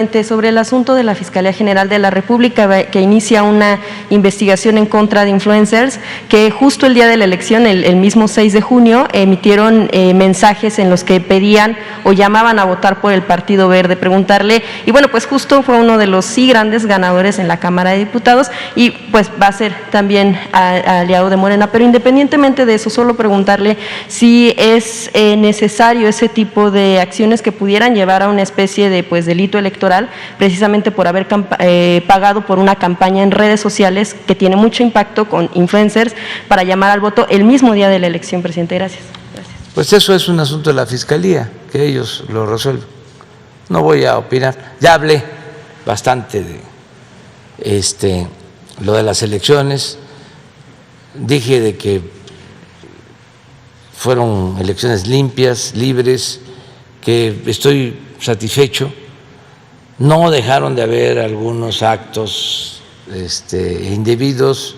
Sobre el asunto de la Fiscalía General de la República, que inicia una investigación en contra de influencers, que justo el día de la elección, el mismo 6 de junio, emitieron mensajes en los que pedían o llamaban a votar por el Partido Verde, preguntarle, y bueno, pues justo fue uno de los grandes ganadores en la Cámara de Diputados, y pues va a ser también aliado de Morena, pero independientemente de eso, solo preguntarle si es necesario ese tipo de acciones que pudieran llevar a una especie de delito electoral, precisamente por haber pagado por una campaña en redes sociales que tiene mucho impacto con influencers para llamar al voto el mismo día de la elección, presidente. Gracias. Pues eso es un asunto de la Fiscalía, que ellos lo resuelven. No voy a opinar. Ya hablé bastante de lo de las elecciones. Dije de que fueron elecciones limpias, libres, que estoy satisfecho. No dejaron de haber algunos actos indebidos,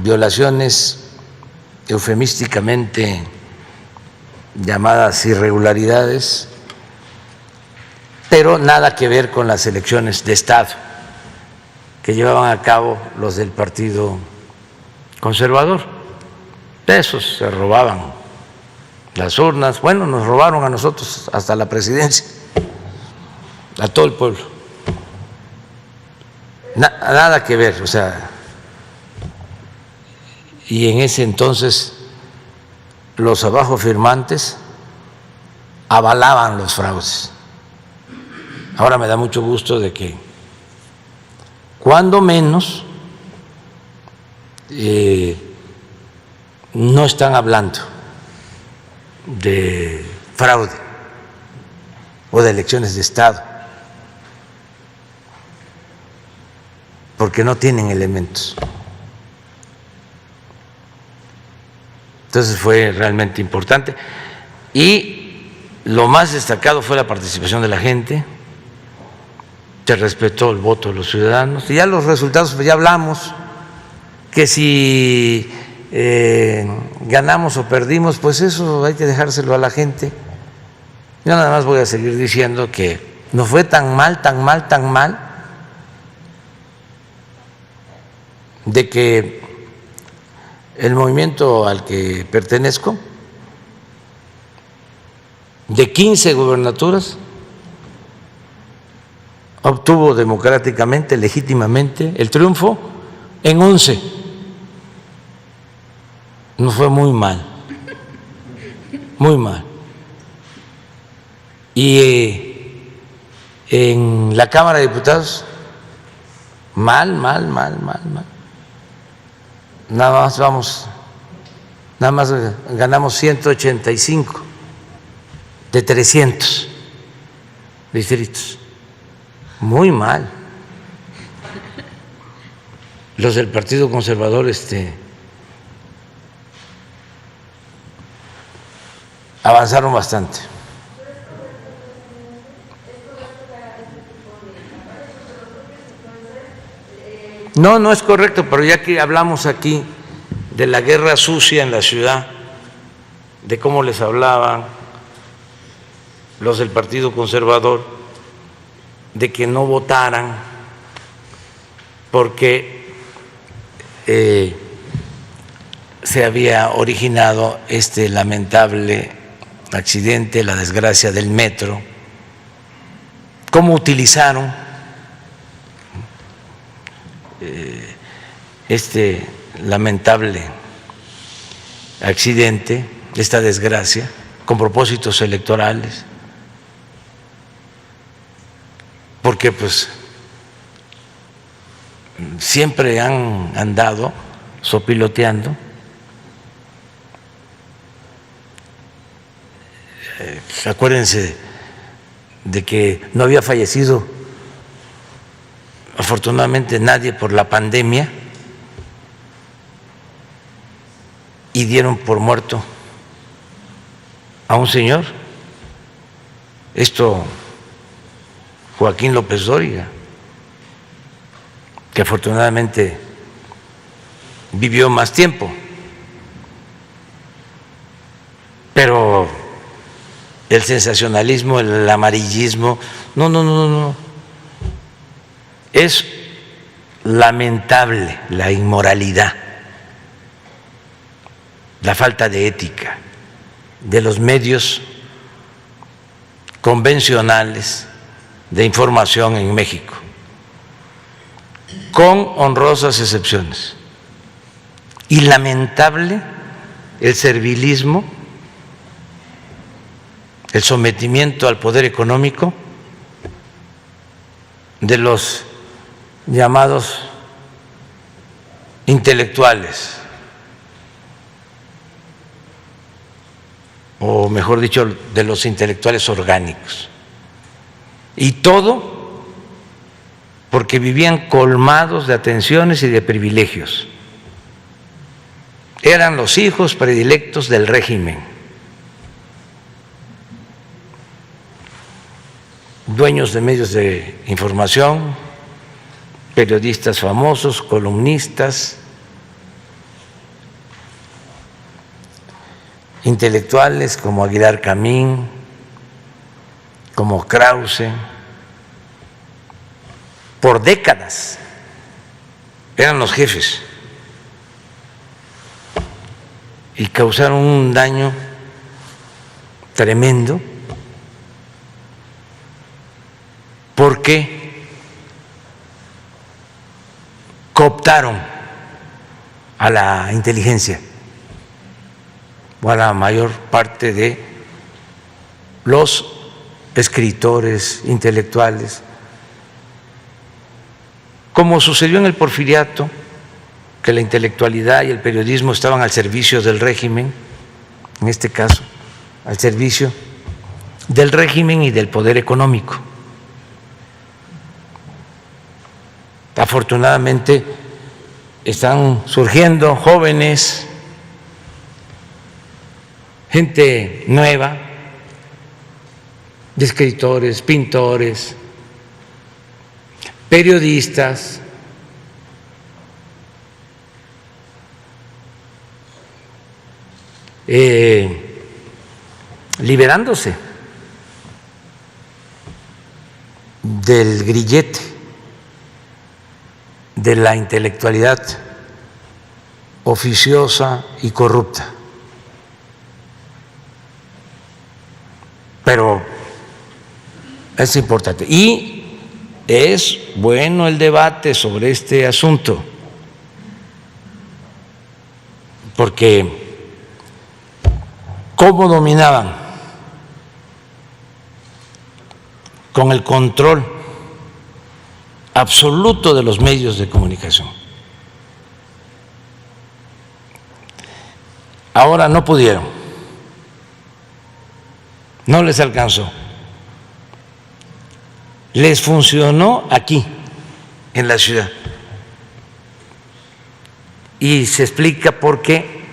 violaciones eufemísticamente llamadas irregularidades, pero nada que ver con las elecciones de Estado que llevaban a cabo los del Partido Conservador. De esos se robaban las urnas, bueno, nos robaron a nosotros hasta la presidencia, a todo el pueblo. Nada que ver, o sea, y en ese entonces los abajo firmantes avalaban los fraudes. Ahora me da mucho gusto de que, cuando menos, no están hablando de fraude o de elecciones de Estado, porque no tienen elementos. Entonces fue realmente importante y lo más destacado fue la participación de la gente, se respetó el voto de los ciudadanos y ya los resultados, pues ya hablamos, que si ganamos o perdimos, pues eso hay que dejárselo a la gente. Yo nada más voy a seguir diciendo que no fue tan mal, de que el movimiento al que pertenezco, de 15 gubernaturas, obtuvo democráticamente, legítimamente, el triunfo en 11. Nos fue muy mal, muy mal. Y en la Cámara de Diputados, mal. Nada más ganamos 185 de 300 distritos. Muy mal. Los del Partido Conservador avanzaron bastante. No es correcto, pero ya que hablamos aquí de la guerra sucia en la ciudad, de cómo les hablaban los del Partido Conservador, de que no votaran porque se había originado este lamentable accidente, la desgracia del metro, cómo utilizaron este lamentable accidente, esta desgracia, con propósitos electorales, porque pues siempre han andado sopiloteando. Acuérdense de que no había fallecido afortunadamente nadie por la pandemia y dieron por muerto a un señor, Joaquín López Dóriga, que afortunadamente vivió más tiempo, pero el sensacionalismo, el amarillismo. No, no, no, no. Es lamentable la inmoralidad, la falta de ética de los medios convencionales de información en México, con honrosas excepciones. Y lamentable el servilismo, el sometimiento al poder económico de los llamados intelectuales, o mejor dicho, de los intelectuales orgánicos. Y todo porque vivían colmados de atenciones y de privilegios. Eran los hijos predilectos del régimen, dueños de medios de información, periodistas famosos, columnistas, intelectuales como Aguilar Camín, como Krause. Por décadas eran los jefes y causaron un daño tremendo porque cooptaron a la inteligencia o a la mayor parte de los escritores intelectuales, como sucedió en el Porfiriato, que la intelectualidad y el periodismo estaban al servicio del régimen, en este caso, al servicio del régimen y del poder económico. Afortunadamente están surgiendo jóvenes, gente nueva, de escritores, pintores, periodistas, liberándose del grillete de la intelectualidad oficiosa y corrupta. Pero es importante. Y es bueno el debate sobre este asunto, porque ¿cómo dominaban? Con el control absoluto de los medios de comunicación. Ahora no pudieron, no les alcanzó. Les funcionó aquí, en la ciudad. Y se explica por qué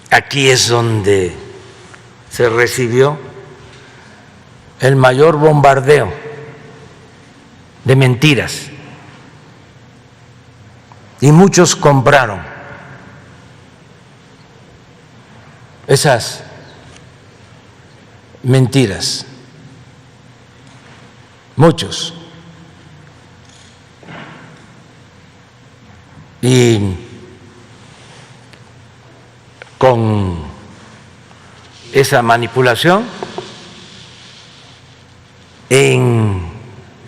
aquí es donde se recibió el mayor bombardeo de mentiras. Y muchos compraron esas mentiras. Muchos. Y con esa manipulación en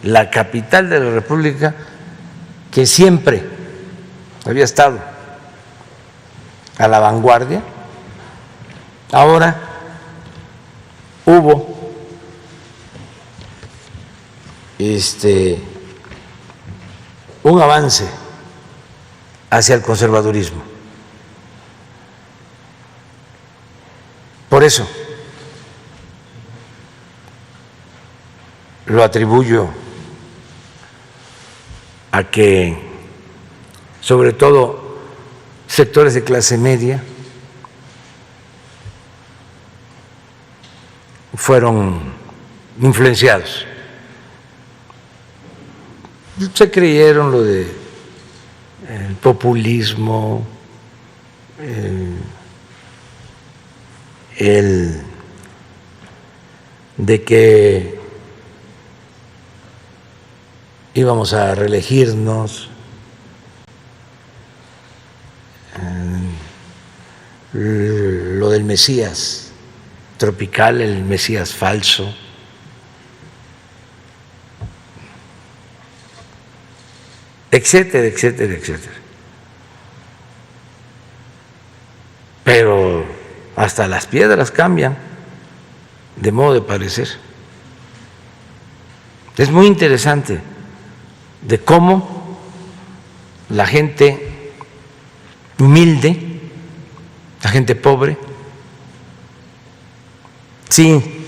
la capital de la República, que siempre había estado a la vanguardia, ahora hubo un avance hacia el conservadurismo. Por eso lo atribuyo a que, sobre todo, sectores de clase media fueron influenciados. Se creyeron lo de el populismo, el de que íbamos a reelegirnos, lo del Mesías tropical, el Mesías falso, etcétera, etcétera, etcétera. Pero hasta las piedras cambian de modo de parecer. Es muy interesante de cómo la gente humilde, la gente pobre, sí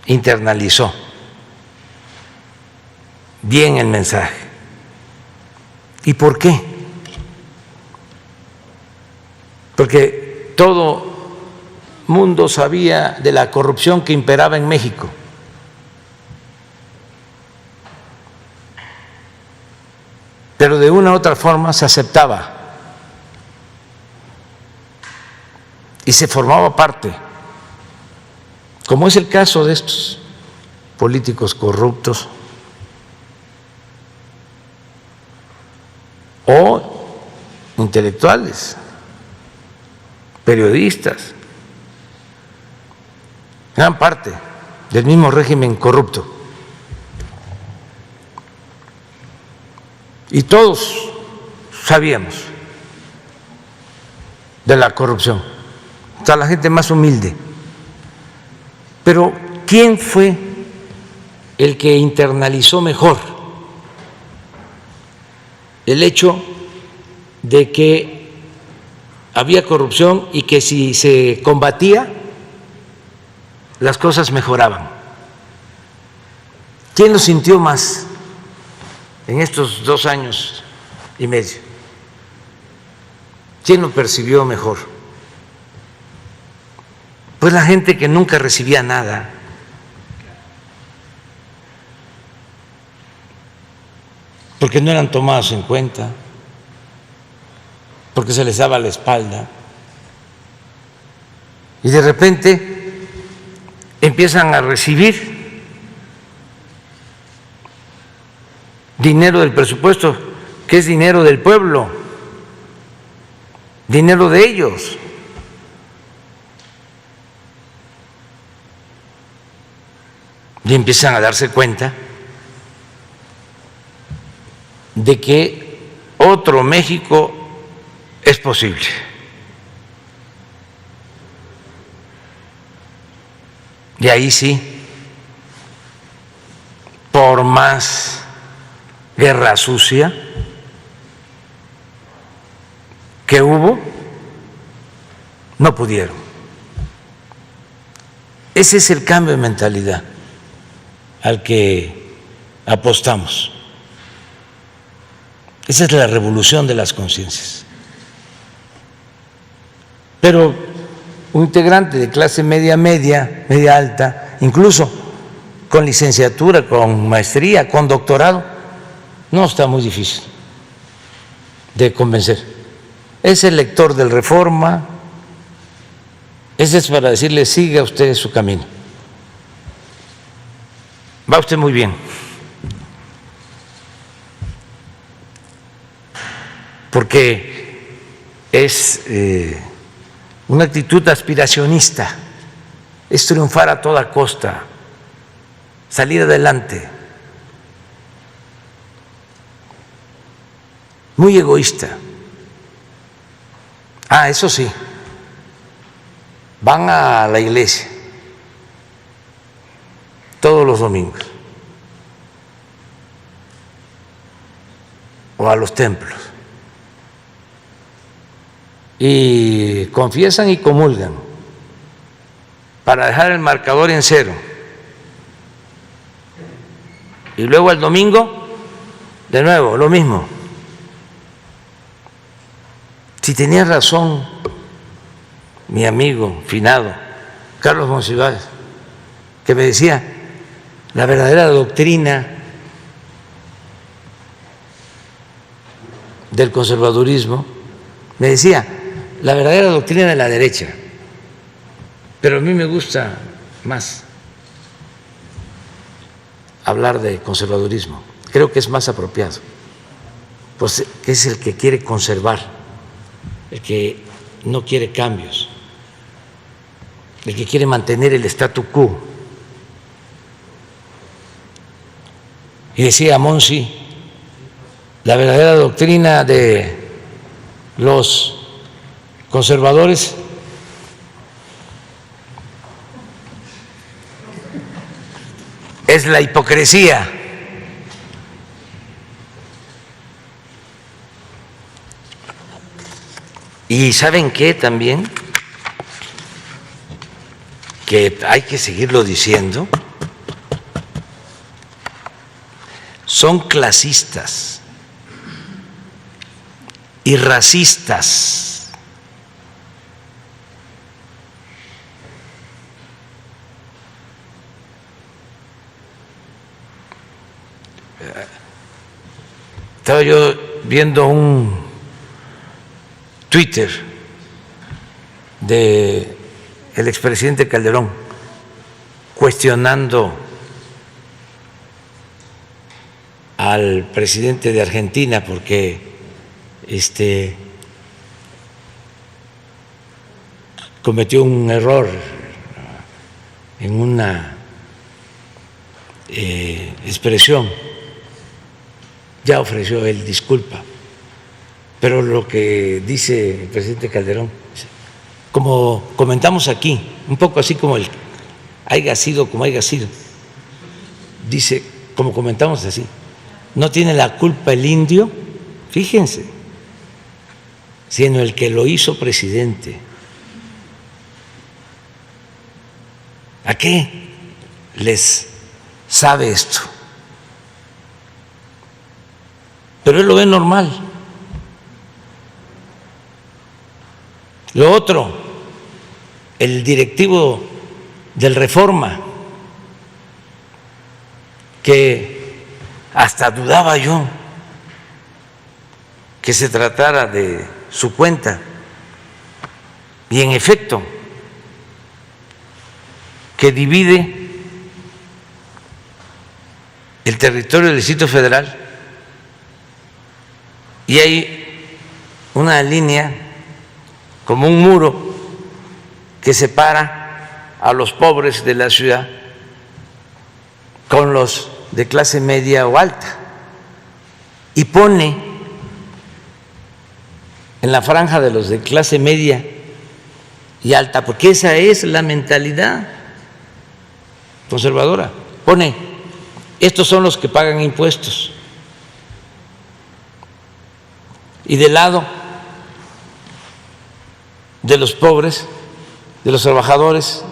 internalizó bien el mensaje. ¿Y por qué? Porque todo mundo sabía de la corrupción que imperaba en México. Pero de una u otra forma se aceptaba y se formaba parte, como es el caso de estos políticos corruptos o intelectuales, periodistas, eran parte del mismo régimen corrupto. Y todos sabíamos de la corrupción, o sea, la gente más humilde. Pero ¿quién fue el que internalizó mejor el hecho de que había corrupción y que si se combatía, las cosas mejoraban? ¿Quién lo sintió más en estos 2 años y medio? ¿Quién lo percibió mejor? Pues la gente que nunca recibía nada. Porque no eran tomados en cuenta, porque se les daba la espalda. Y de repente empiezan a recibir dinero del presupuesto, que es dinero del pueblo, dinero de ellos. Y empiezan a darse cuenta de que otro México es posible. Y ahí sí, por más guerra sucia que hubo, no pudieron. Ese es el cambio de mentalidad al que apostamos. Esa es la revolución de las conciencias. Pero un integrante de clase media, media alta, incluso con licenciatura, con maestría, con doctorado, no está muy difícil de convencer. Es el lector del Reforma, ese es para decirle: siga usted su camino. Va usted muy bien. Porque es una actitud aspiracionista, es triunfar a toda costa, salir adelante, muy egoísta. Ah, eso sí, van a la iglesia todos los domingos o a los templos y confiesan y comulgan para dejar el marcador en 0. Y luego el domingo, de nuevo, lo mismo. Si tenía razón mi amigo finado Carlos Monsiváis, que me decía: la verdadera doctrina del conservadurismo, me decía, la verdadera doctrina de la derecha, pero a mí me gusta más hablar de conservadurismo. Creo que es más apropiado, pues que es el que quiere conservar, el que no quiere cambios, el que quiere mantener el statu quo. Y decía Monsi, la verdadera doctrina de los conservadores es la hipocresía. Y ¿saben qué también? Que hay que seguirlo diciendo. Son clasistas y racistas. Estaba yo viendo un Twitter de el expresidente Calderón cuestionando al presidente de Argentina porque cometió un error en una expresión. Ya ofreció él disculpa, pero lo que dice el presidente Calderón, como comentamos aquí, un poco así como el haya sido como haya sido, dice, como comentamos así, no tiene la culpa el indio, fíjense, sino el que lo hizo presidente. ¿A qué les sabe esto? Pero él lo ve normal. Lo otro, el directivo del Reforma, que hasta dudaba yo que se tratara de su cuenta, y en efecto, que divide el territorio del Distrito Federal y hay una línea como un muro que separa a los pobres de la ciudad con los de clase media o alta y pone en la franja de los de clase media y alta, porque esa es la mentalidad conservadora, pone, estos son los que pagan impuestos, y del lado de los pobres, de los trabajadores,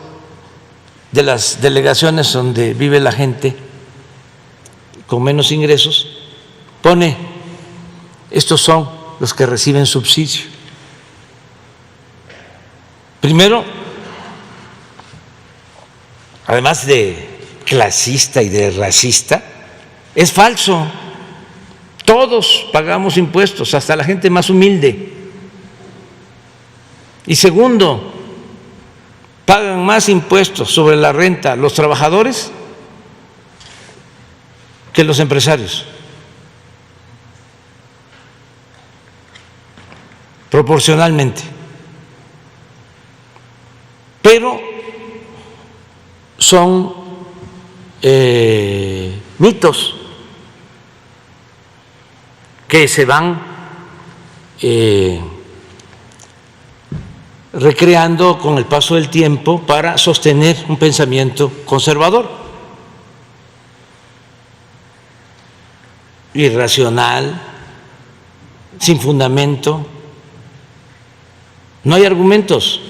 de las delegaciones donde vive la gente con menos ingresos, pone, estos son los que reciben subsidio. Primero, además de clasista y de racista, es falso. Todos pagamos impuestos, hasta la gente más humilde. Y segundo, pagan más impuestos sobre la renta los trabajadores que los empresarios. Proporcionalmente. Pero son mitos que se van recreando con el paso del tiempo para sostener un pensamiento conservador, irracional, sin fundamento. No hay argumentos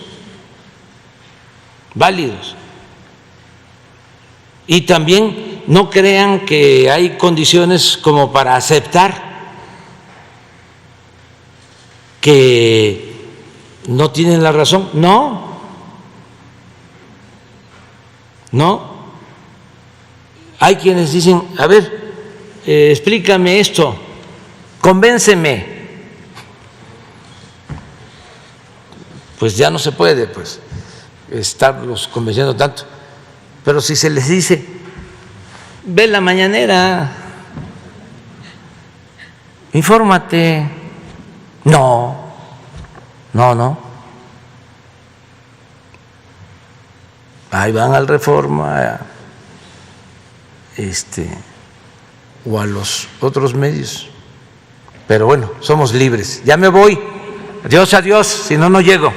válidos. Y también no crean que hay condiciones como para aceptar que no tienen la razón. No, no. Hay quienes dicen, a ver, explícame esto, convénceme. Pues ya no se puede, pues, estarlos convenciendo tanto. Pero si se les dice, ve la mañanera, infórmate, no. Ahí van al Reforma o a los otros medios. Pero bueno, somos libres. Ya me voy. Adiós, si no, no llego.